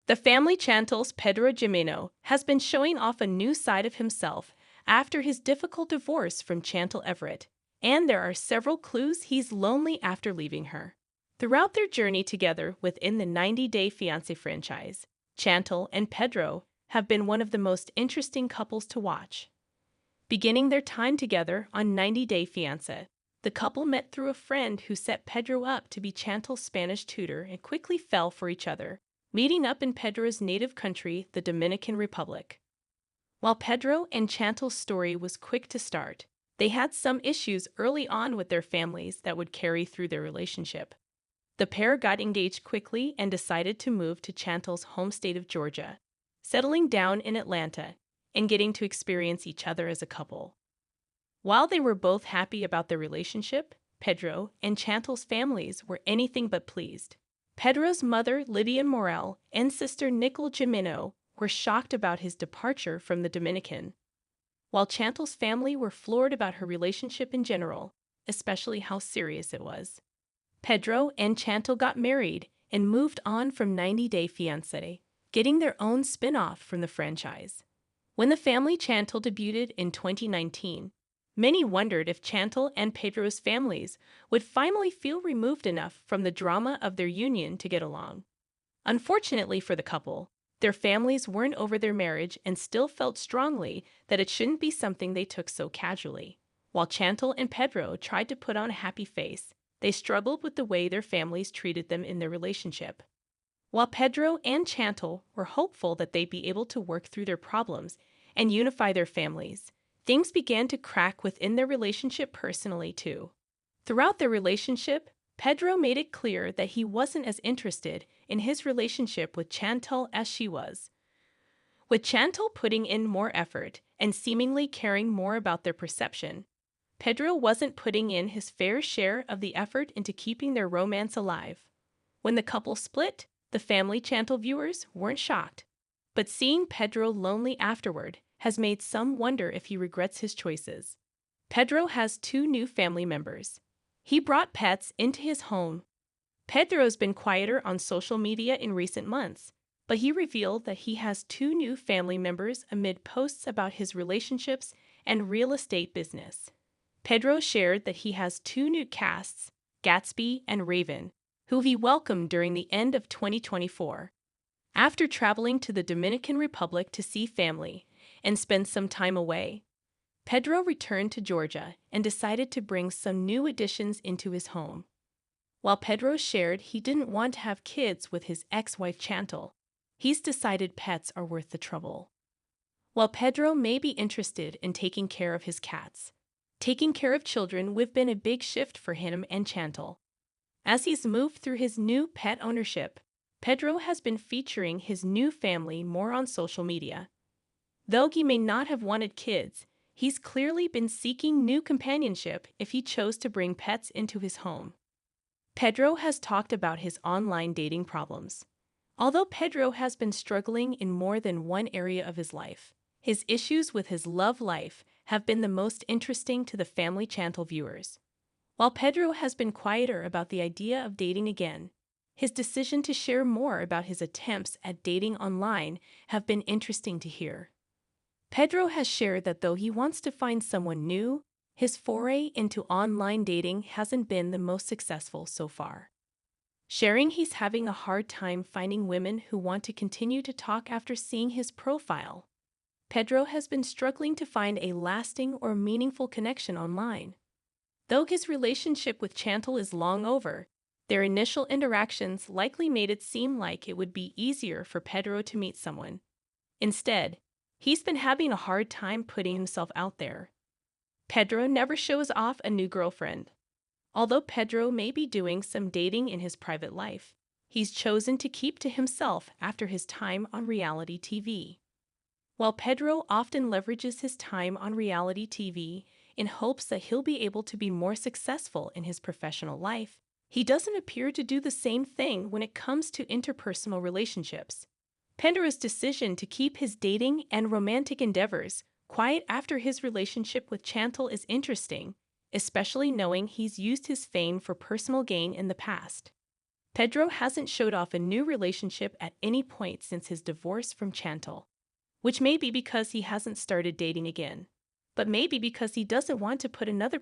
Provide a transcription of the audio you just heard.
The family Chantel's Pedro Jimeno has been showing off a new side of himself after his difficult divorce from Chantel Everett, and there are several clues he's lonely after leaving her. Throughout their journey together within the 90-Day Fiancé franchise, Chantel and Pedro have been one of the most interesting couples to watch. Beginning their time together on 90-Day Fiancé, the couple met through a friend who set Pedro up to be Chantel's Spanish tutor and quickly fell for each other, meeting up in Pedro's native country, the Dominican Republic. While Pedro and Chantel's story was quick to start, they had some issues early on with their families that would carry through their relationship. The pair got engaged quickly and decided to move to Chantel's home state of Georgia, settling down in Atlanta and getting to experience each other as a couple. While they were both happy about their relationship, Pedro and Chantel's families were anything but pleased. Pedro's mother, Lydia Morel, and sister Nicole Jimeno were shocked about his departure from the Dominican, while Chantel's family were floored about her relationship in general, especially how serious it was. Pedro and Chantel got married and moved on from 90-Day Fiancé, getting their own spin-off from the franchise. When the family Chantel debuted in 2019, many wondered if Chantel and Pedro's families would finally feel removed enough from the drama of their union to get along. Unfortunately for the couple, their families weren't over their marriage and still felt strongly that it shouldn't be something they took so casually. While Chantel and Pedro tried to put on a happy face, they struggled with the way their families treated them in their relationship. While Pedro and Chantel were hopeful that they'd be able to work through their problems and unify their families, things began to crack within their relationship personally, too. Throughout their relationship, Pedro made it clear that he wasn't as interested in his relationship with Chantel as she was. With Chantel putting in more effort and seemingly caring more about their perception, Pedro wasn't putting in his fair share of the effort into keeping their romance alive. When the couple split, the family Chantel viewers weren't shocked, but seeing Pedro lonely afterward has made some wonder if he regrets his choices. Pedro has 2 new family members. He brought pets into his home. Pedro's been quieter on social media in recent months, but he revealed that he has 2 new family members amid posts about his relationships and real estate business. Pedro shared that he has 2 new cats, Gatsby and Raven, who he welcomed during the end of 2024. After traveling to the Dominican Republic to see family and spend some time away, Pedro returned to Georgia and decided to bring some new additions into his home. While Pedro shared he didn't want to have kids with his ex-wife Chantel, he's decided pets are worth the trouble. While Pedro may be interested in taking care of his cats, taking care of children would have been a big shift for him and Chantel. As he's moved through his new pet ownership, Pedro has been featuring his new family more on social media. Though he may not have wanted kids, he's clearly been seeking new companionship if he chose to bring pets into his home. Pedro has talked about his online dating problems. Although Pedro has been struggling in more than one area of his life, his issues with his love life have been the most interesting to the family Chantel viewers. While Pedro has been quieter about the idea of dating again, his decision to share more about his attempts at dating online have been interesting to hear. Pedro has shared that though he wants to find someone new, his foray into online dating hasn't been the most successful so far. Sharing he's having a hard time finding women who want to continue to talk after seeing his profile. Pedro has been struggling to find a lasting or meaningful connection online. Though his relationship with Chantel is long over, their initial interactions likely made it seem like it would be easier for Pedro to meet someone. Instead, he's been having a hard time putting himself out there. Pedro never shows off a new girlfriend. Although Pedro may be doing some dating in his private life, he's chosen to keep to himself after his time on reality TV. While Pedro often leverages his time on reality TV in hopes that he'll be able to be more successful in his professional life, he doesn't appear to do the same thing when it comes to interpersonal relationships. Pedro's decision to keep his dating and romantic endeavors quiet after his relationship with Chantel is interesting, especially knowing he's used his fame for personal gain in the past. Pedro hasn't showed off a new relationship at any point since his divorce from Chantel, which may be because he hasn't started dating again, but maybe because he doesn't want to put another